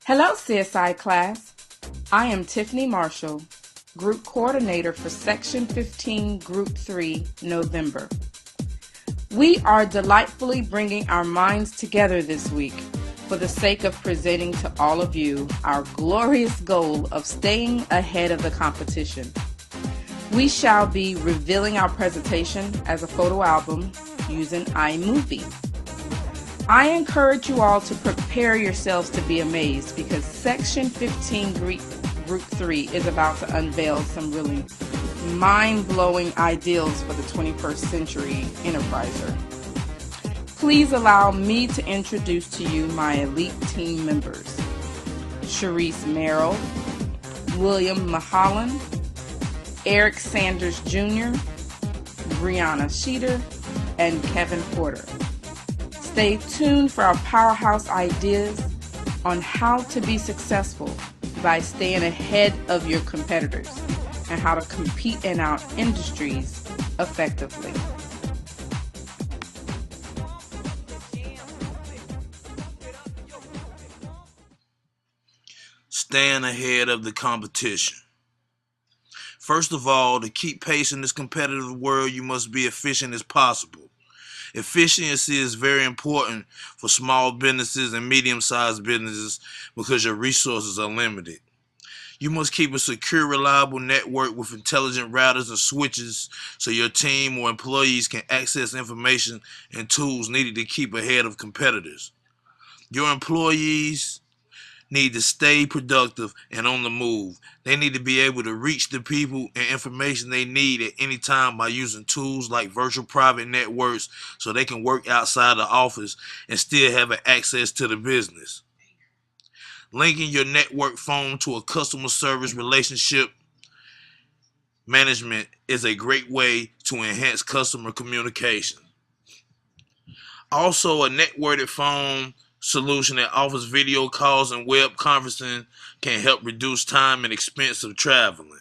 Hello, CSI class. I am Tiffany Marshall, Group Coordinator for Section 15 Group 3 November. We are delightfully bringing our minds together this week for the sake of presenting to all of you our glorious goal of staying ahead of the competition. We shall be revealing our presentation as a photo album using iMovie. I encourage you all to prepare yourselves to be amazed because Section 15 Group 3 is about to unveil some really mind-blowing ideals for the 21st century enterpriser. Please allow me to introduce to you my elite team members. Sharice Merrill, William Mahalan, Eric Sanders Jr., Brianna Sheeter, and Kevin Porter. Stay tuned for our powerhouse ideas on how to be successful by staying ahead of your competitors and how to compete in our industries effectively. Staying ahead of the competition. First of all, to keep pace in this competitive world, you must be efficient as possible. Efficiency is very important for small businesses and medium-sized businesses because your resources are limited. You must keep a secure, reliable network with intelligent routers and switches so your team or employees can access information and tools needed to keep ahead of competitors. Your employees need to stay productive and on the move. They need to be able to reach the people and information they need at any time by using tools like virtual private networks so they can work outside the office and still have access to the business. Linking your network phone to a customer service relationship management is a great way to enhance customer communication. Also, a networked phone solution that offers video calls and web conferencing can help reduce time and expense of traveling.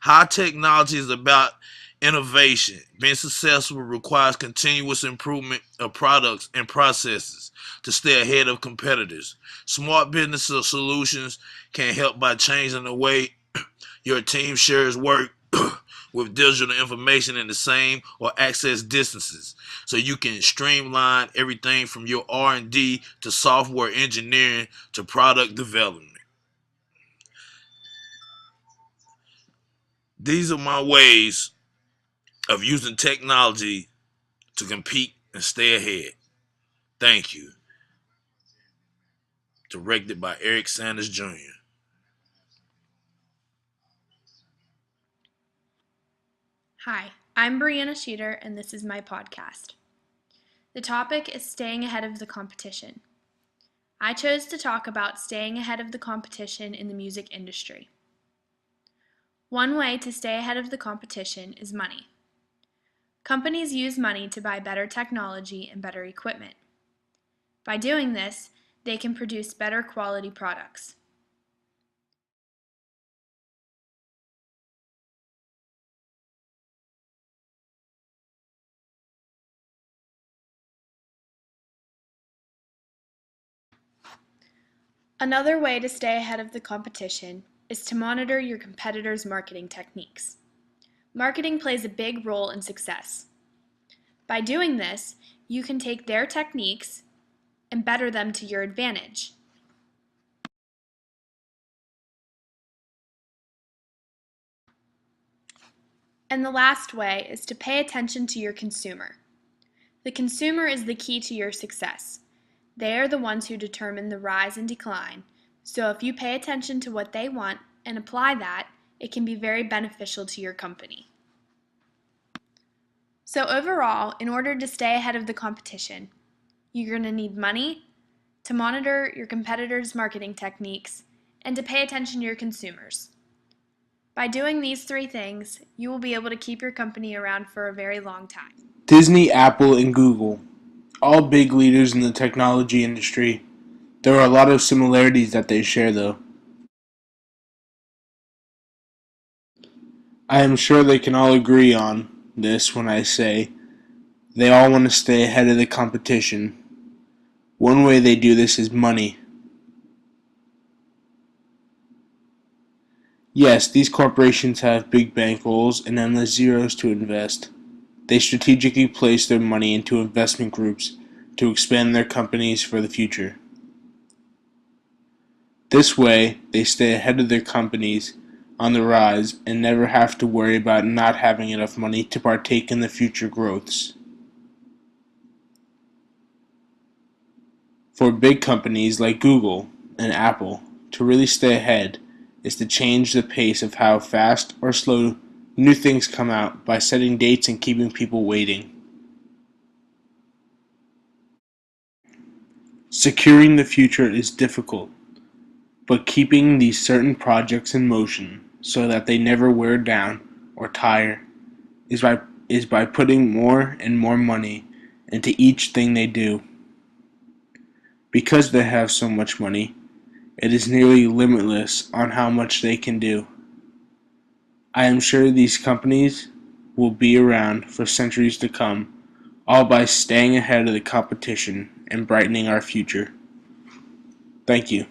High technology is about innovation. Being successful requires continuous improvement of products and processes to stay ahead of competitors. Smart business solutions can help by changing the way your team shares work with digital information in the same or access distances, so you can streamline everything from your R&D to software engineering to product development. These are my ways of using technology to compete and stay ahead. Thank you. Directed by Eric Sanders Jr. Hi, I'm Brianna Sheeter, and this is my podcast. The topic is staying ahead of the competition. I chose to talk about staying ahead of the competition in the music industry. One way to stay ahead of the competition is money. Companies use money to buy better technology and better equipment. By doing this, they can produce better quality products. Another way to stay ahead of the competition is to monitor your competitors' marketing techniques. Marketing plays a big role in success. By doing this, you can take their techniques and better them to your advantage. And the last way is to pay attention to your consumer. The consumer is the key to your success. They are the ones who determine the rise and decline, so if you pay attention to what they want and apply that, it can be very beneficial to your company. So overall, in order to stay ahead of the competition, you're going to need money, to monitor your competitors' marketing techniques, and to pay attention to your consumers. By doing these three things, you will be able to keep your company around for a very long time. Disney, Apple, and Google, all big leaders in the technology industry. There are a lot of similarities that they share, though. I am sure they can all agree on this when I say they all want to stay ahead of the competition. One way they do this is money. Yes, these corporations have big bankrolls and endless zeros to invest. They strategically place their money into investment groups to expand their companies for the future. This way, they stay ahead of their companies on the rise and never have to worry about not having enough money to partake in the future growths. For big companies like Google and Apple to really stay ahead is to change the pace of how fast or slow new things come out by setting dates and keeping people waiting. Securing the future is difficult, but keeping these certain projects in motion so that they never wear down or tire is by putting more and more money into each thing they do. Because they have so much money, it is nearly limitless on how much they can do. I am sure these companies will be around for centuries to come, all by staying ahead of the competition and brightening our future. Thank you.